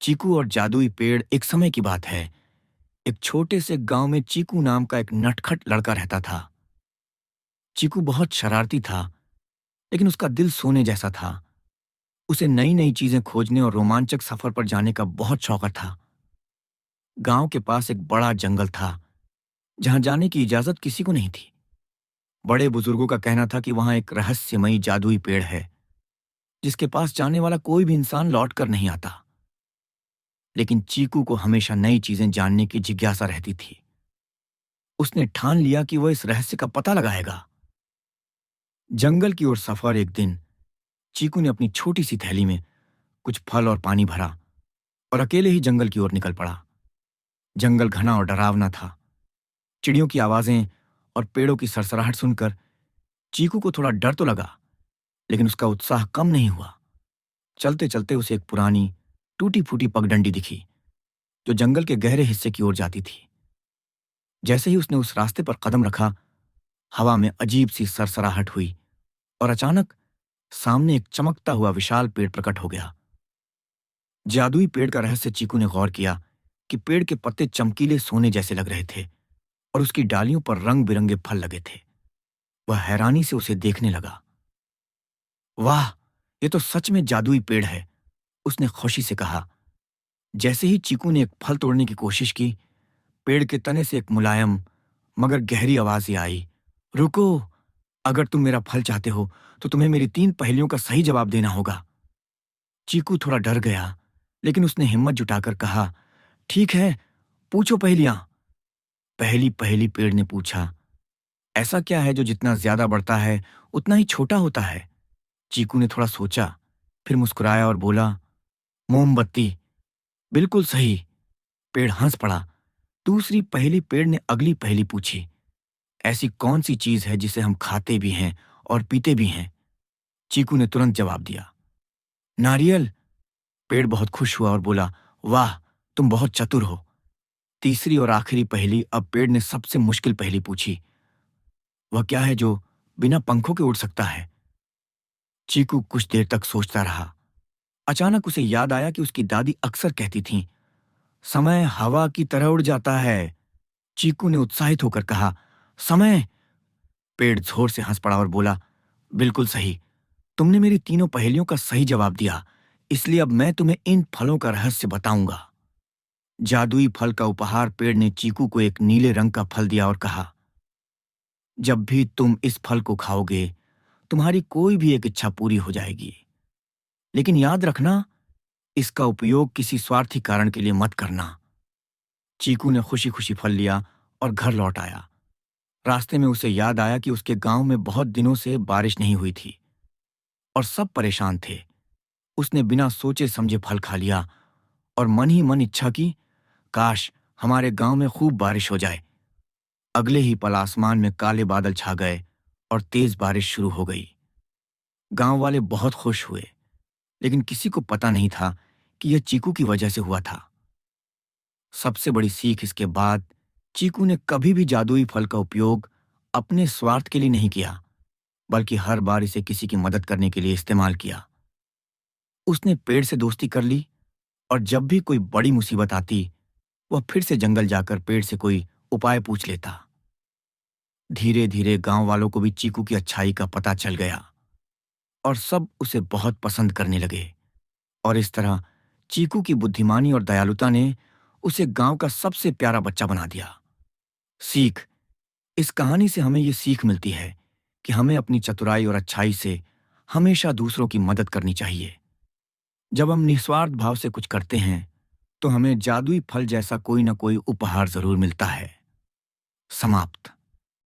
चीकू और जादुई पेड़। एक समय की बात है। एक छोटे से गांव में चीकू नाम का एक नटखट लड़का रहता था। चीकू बहुत शरारती था, लेकिन उसका दिल सोने जैसा था। उसे नई नई चीजें खोजने और रोमांचक सफर पर जाने का बहुत शौक था। गांव के पास एक बड़ा जंगल था, जहां जाने की इजाजत किसी को नहीं थी। बड़े बुजुर्गों का कहना था कि वहां एक रहस्यमयी जादुई पेड़ है, जिसके पास जाने वाला कोई भी इंसान लौट कर नहीं आता। लेकिन चीकू को हमेशा नई चीजें जानने की जिज्ञासा रहती थी। उसने ठान लिया कि वह इस रहस्य का पता लगाएगा। जंगल की ओर सफर। एक दिन चीकू ने अपनी छोटी सी थैली में कुछ फल और पानी भरा और अकेले ही जंगल की ओर निकल पड़ा। जंगल घना और डरावना था। चिड़ियों की आवाजें और पेड़ों की सरसराहट सुनकर चीकू को थोड़ा डर तो लगा, लेकिन उसका उत्साह कम नहीं हुआ। चलते चलते उसे एक पुरानी टूटी फूटी पगडंडी दिखी, जो जंगल के गहरे हिस्से की ओर जाती थी। जैसे ही उसने उस रास्ते पर कदम रखा, हवा में अजीब सी सरसराहट हुई और अचानक सामने एक चमकता हुआ विशाल पेड़ प्रकट हो गया। जादुई पेड़ का रहस्य चीकू ने गौर किया कि पेड़ के पत्ते चमकीले सोने जैसे लग रहे थे और उसकी डालियों पर रंग बिरंगे फल लगे थे। वह हैरानी से उसे देखने लगा। वाह, ये तो सच में जादुई पेड़ है, उसने खुशी से कहा। जैसे ही चीकू ने एक फल तोड़ने की कोशिश की, पेड़ के तने से एक मुलायम मगर गहरी आवाज आई, रुको, अगर तुम मेरा फल चाहते हो तो तुम्हें मेरी 3 पहेलियों का सही जवाब देना होगा। चीकू थोड़ा डर गया, लेकिन उसने हिम्मत जुटाकर कहा, ठीक है, पूछो पहेलियां। पहली पहेली पेड़ ने पूछा, ऐसा क्या है जो जितना ज्यादा बढ़ता है उतना ही छोटा होता है? चीकू ने थोड़ा सोचा, फिर मुस्कुराया और बोला, मोमबत्ती। बिल्कुल सही। पेड़ हंस पड़ा। दूसरी पहेली पेड़ ने अगली पहेली पूछी, ऐसी कौन सी चीज है जिसे हम खाते भी हैं और पीते भी हैं? चीकू ने तुरंत जवाब दिया, नारियल। पेड़ बहुत खुश हुआ और बोला, वाह, तुम बहुत चतुर हो। तीसरी और आखिरी पहेली अब पेड़ ने सबसे मुश्किल पहेली पूछी, वह क्या है जो बिना पंखों के उड़ सकता है? चीकू कुछ देर तक सोचता रहा। अचानक उसे याद आया कि उसकी दादी अक्सर कहती थीं, समय हवा की तरह उड़ जाता है। चीकू ने उत्साहित होकर कहा, समय। पेड़ जोर से हंस पड़ा और बोला, बिल्कुल सही, तुमने मेरी तीनों पहेलियों का सही जवाब दिया, इसलिए अब मैं तुम्हें इन फलों का रहस्य बताऊंगा। जादुई फल का उपहार पेड़ ने चीकू को एक नीले रंग का फल दिया और कहा, जब भी तुम इस फल को खाओगे तुम्हारी कोई भी एक इच्छा पूरी हो जाएगी। लेकिन याद रखना, इसका उपयोग किसी स्वार्थी कारण के लिए मत करना। चीकू ने खुशी खुशी फल लिया और घर लौट आया। रास्ते में उसे याद आया कि उसके गांव में बहुत दिनों से बारिश नहीं हुई थी और सब परेशान थे। उसने बिना सोचे समझे फल खा लिया और मन ही मन इच्छा की, काश हमारे गांव में खूब बारिश हो जाए। अगले ही पल आसमान में काले बादल छा गए और तेज बारिश शुरू हो गई। गांव वाले बहुत खुश हुए, लेकिन किसी को पता नहीं था कि यह चीकू की वजह से हुआ था। सबसे बड़ी सीख इसके बाद, चीकू ने कभी भी जादुई फल का उपयोग अपने स्वार्थ के लिए नहीं किया, बल्कि हर बार इसे किसी की मदद करने के लिए इस्तेमाल किया। उसने पेड़ से दोस्ती कर ली और जब भी कोई बड़ी मुसीबत आती, वह फिर से जंगल जाकर पेड़ से कोई उपाय पूछ लेता। धीरे धीरे गांव वालों को भी चीकू की अच्छाई का पता चल गया और सब उसे बहुत पसंद करने लगे। और इस तरह चीकू की बुद्धिमानी और दयालुता ने उसे गांव का सबसे प्यारा बच्चा बना दिया। सीख। इस कहानी से हमें यह सीख मिलती है कि हमें अपनी चतुराई और अच्छाई से हमेशा दूसरों की मदद करनी चाहिए। जब हम निस्वार्थ भाव से कुछ करते हैं, तो हमें जादुई फल जैसा कोई ना कोई उपहार जरूर मिलता है। समाप्त।